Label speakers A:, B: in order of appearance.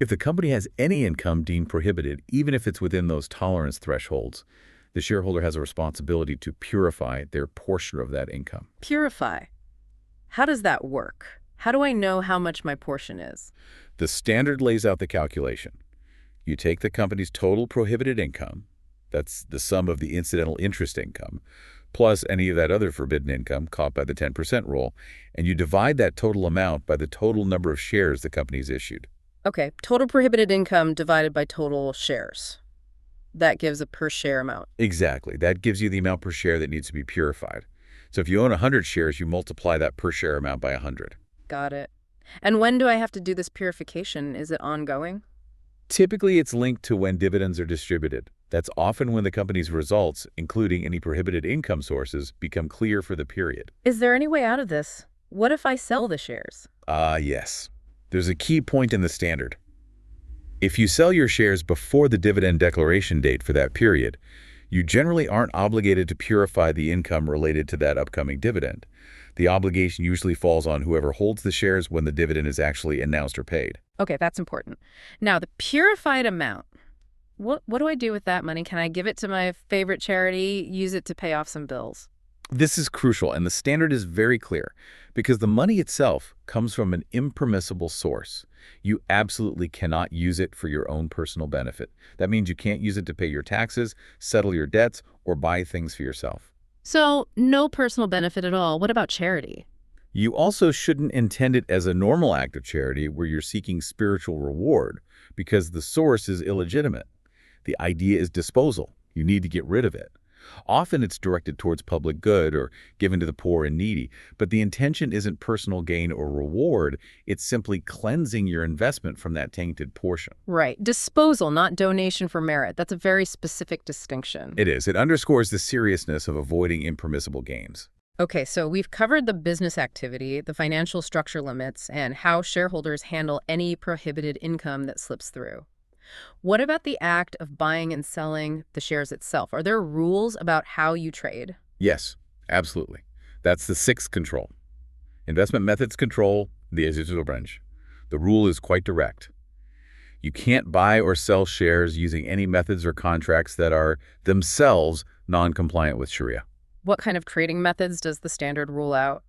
A: If the company has any income deemed prohibited, even if it's within those tolerance thresholds, the shareholder has a responsibility to purify their portion of that income.
B: Purify. How does that work? How do I know how much my portion is?
A: The standard lays out the calculation. You take the company's total prohibited income, that's the sum of the incidental interest income, plus any of that other forbidden income caught by the 10% rule, and you divide that total amount by the total number of shares the company's issued.
B: Okay, total prohibited income divided by total shares. That gives a per share amount.
A: Exactly. That gives you the amount per share that needs to be purified. So if you own 100 shares, you multiply that per share amount by 100.
B: Got it. And when do I have to do this purification? Is it ongoing?
A: Typically, it's linked to when dividends are distributed. That's often when the company's results, including any prohibited income sources, become clear for the period.
B: Is there any way out of this? What if I sell the shares?
A: Yes. There's a key point in the standard. If you sell your shares before the dividend declaration date for that period, you generally aren't obligated to purify the income related to that upcoming dividend. The obligation usually falls on whoever holds the shares when the dividend is actually announced or paid.
B: Okay, that's important. Now, the purified amount. What do I do with that money? Can I give it to my favorite charity, use it to pay off some bills?
A: This is crucial, and the standard is very clear, because the money itself comes from an impermissible source. You absolutely cannot use it for your own personal benefit. That means you can't use it to pay your taxes, settle your debts, or buy things for yourself.
B: So, no personal benefit at all. What about charity?
A: You also shouldn't intend it as a normal act of charity where you're seeking spiritual reward, because the source is illegitimate. The idea is disposal. You need to get rid of it. Often it's directed towards public good or given to the poor and needy, but the intention isn't personal gain or reward. It's simply cleansing your investment from that tainted portion.
B: Right. Disposal, not donation for merit. That's a very specific distinction.
A: It is. It underscores the seriousness of avoiding impermissible gains.
B: Okay, so we've covered the business activity, the financial structure limits, and how shareholders handle any prohibited income that slips through. What about the act of buying and selling the shares itself? Are there rules about how you trade?
A: Yes, absolutely. That's the sixth control. Investment methods control the executive branch. The rule is quite direct. You can't buy or sell shares using any methods or contracts that are themselves non-compliant with Sharia.
B: What kind of trading methods does the standard rule out?